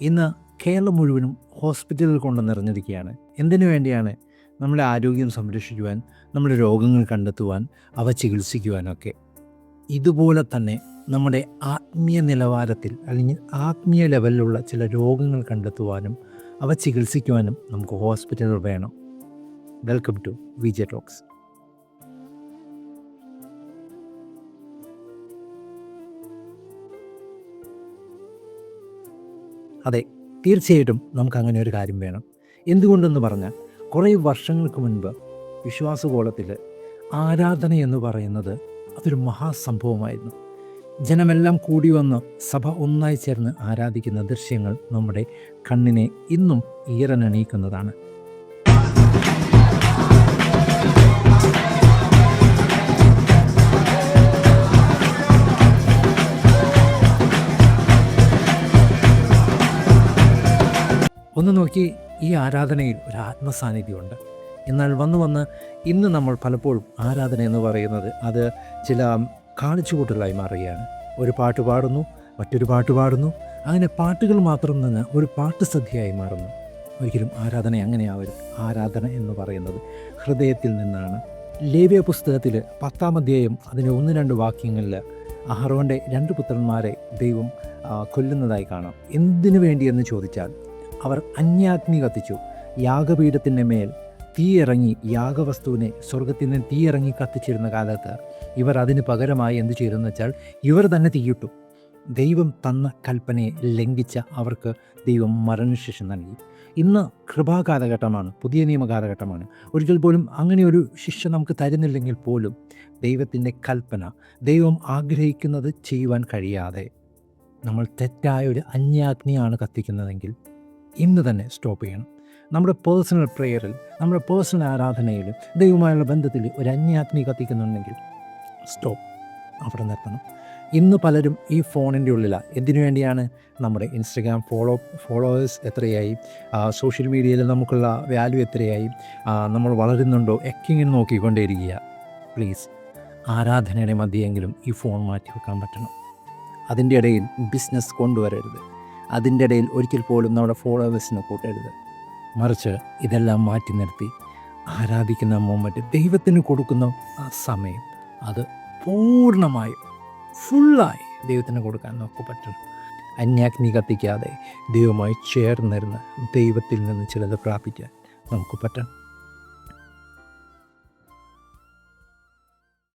ഇന്ന് കേരളം മുഴുവനും ഹോസ്പിറ്റലുകൾ കൊണ്ട് നിറഞ്ഞിരിക്കുകയാണ്. എന്തിനു വേണ്ടിയാണ്? നമ്മുടെ ആരോഗ്യം സംരക്ഷിക്കുവാൻ, നമ്മുടെ രോഗങ്ങൾ കണ്ടെത്തുവാൻ, അവ ചികിത്സിക്കുവാനൊക്കെ. ഇതുപോലെ തന്നെ നമ്മുടെ ആത്മീയ നിലവാരത്തിൽ അല്ലെങ്കിൽ ആത്മീയ ലെവലിലുള്ള ചില രോഗങ്ങൾ കണ്ടെത്തുവാനും അവ ചികിത്സിക്കുവാനും നമുക്ക് ഹോസ്പിറ്റലുകൾ വേണം. Welcome to VJ talks. അതെ, തീർച്ചയായിട്ടും നമുക്ക് അങ്ങനെ ഒരു കാര്യം വേണം. എന്തുകൊണ്ടെന്ന് പറഞ്ഞാൽ, കുറേ വർഷങ്ങൾക്ക് മുൻപ് വിശ്വാസകോളത്തിൽ ആരാധന എന്ന് പറയുന്നത് അതൊരു മഹാസംഭവമായിരുന്നു. ജനമെല്ലാം കൂടി വന്ന് സഭ ഒന്നായി ചേർന്ന് ആരാധിക്കുന്ന ദൃശ്യങ്ങൾ നമ്മുടെ കണ്ണിനെ ഇന്നും ഈറനണിയിക്കുന്നതാണ്. ഒന്ന് നോക്കി, ഈ ആരാധനയിൽ ഒരു ആത്മസാന്നിധ്യമുണ്ട്. എന്നാൽ വന്ന് ഇന്ന് നമ്മൾ പലപ്പോഴും ആരാധന എന്ന് പറയുന്നത് അത് ചില കാണിച്ചുകൂട്ടലായി മാറുകയാണ്. ഒരു പാട്ട് പാടുന്നു, മറ്റൊരു പാട്ട് പാടുന്നു, അങ്ങനെ പാട്ടുകൾ മാത്രം നിന്ന് ഒരു പാട്ട് സദ്യയായി മാറുന്നു. ഒരിക്കലും ആരാധന അങ്ങനെയാവരുത്. ആരാധന എന്ന് പറയുന്നത് ഹൃദയത്തിൽ നിന്നാണ്. ലേവ്യ പുസ്തകത്തിൽ 10-ാം അധ്യായം അതിൻ്റെ 1-2 വാക്യങ്ങളിൽ അഹറോൻ്റെ 2 പുത്രന്മാരെ ദൈവം കൊല്ലുന്നതായി കാണാം. എന്തിനു വേണ്ടിയെന്ന് ചോദിച്ചാൽ, അവർ അന്യാഗ്നി കത്തിച്ചു. യാഗപീഠത്തിൻ്റെ മേൽ തീയിറങ്ങി, യാഗവസ്തുവിനെ സ്വർഗത്തിൽ നിന്ന് തീയിറങ്ങി കത്തിച്ചിരുന്ന കാലത്ത് ഇവർ അതിന് പകരമായി എന്ത് ചെയ്തെന്ന് വെച്ചാൽ ഇവർ തന്നെ തീയിട്ടു. ദൈവം തന്ന കൽപ്പനയെ ലംഘിച്ച അവർക്ക് ദൈവം മരണശിക്ഷ നൽകി. ഇന്ന് കൃപാകാലഘട്ടമാണ്, പുതിയ നിയമ കാലഘട്ടമാണ്. ഒരിക്കൽ പോലും അങ്ങനെ ഒരു ശിക്ഷ നമുക്ക് തരുന്നില്ലെങ്കിൽ പോലും ദൈവത്തിൻ്റെ കൽപ്പന, ദൈവം ആഗ്രഹിക്കുന്നത് ചെയ്യുവാൻ കഴിയാതെ നമ്മൾ തെറ്റായ ഒരു അന്യാഗ്നിയാണ് കത്തിക്കുന്നതെങ്കിൽ ഇന്ന് തന്നെ സ്റ്റോപ്പ് ചെയ്യണം. നമ്മുടെ പേഴ്സണൽ പ്രെയറിൽ, നമ്മുടെ പേഴ്സണൽ ആരാധനയിൽ, ദൈവമായുള്ള ബന്ധത്തിൽ ഒരു അന്യാഗ്നി കത്തിക്കുന്നുണ്ടെങ്കിൽ സ്റ്റോപ്പ്, അവിടെ നിർത്തണം. ഇന്ന് പലരും ഈ ഫോണിൻ്റെ ഉള്ളിലാണ്. എന്തിനു വേണ്ടിയാണ്? നമ്മുടെ ഇൻസ്റ്റഗ്രാം ഫോളോവേഴ്സ് എത്രയായി, സോഷ്യൽ മീഡിയയിൽ നമുക്കുള്ള വാല്യൂ എത്രയായി, നമ്മൾ വളരുന്നുണ്ടോ ഒക്കെ ഇങ്ങനെ നോക്കിക്കൊണ്ടേയിരിക്കുക. പ്ലീസ്, ആരാധനയുടെ മധ്യയെങ്കിലും ഈ ഫോൺ മാറ്റി വെക്കാൻ പറ്റണം. അതിൻ്റെ ഇടയിൽ ബിസിനസ് കൊണ്ടുവരരുത്. അതിൻ്റെ ഇടയിൽ ഒരിക്കൽ പോലും നമ്മുടെ ഫോളോവേഴ്സിനെ കൂട്ടരുത്. മറിച്ച് ഇതെല്ലാം മാറ്റി നിർത്തി ആരാധിക്കുന്ന മൊമെൻറ്റ്, ദൈവത്തിന് കൊടുക്കുന്ന ആ സമയം, അത് പൂർണ്ണമായും ഫുള്ളായി ദൈവത്തിന് കൊടുക്കാൻ നമുക്ക് പറ്റണം. അന്യാഗ്നി കത്തിക്കാതെ ദൈവമായി ചേർന്നിരുന്ന് ദൈവത്തിൽ നിന്ന് ചിലത് പ്രാപിക്കാൻ നമുക്ക് പറ്റണം.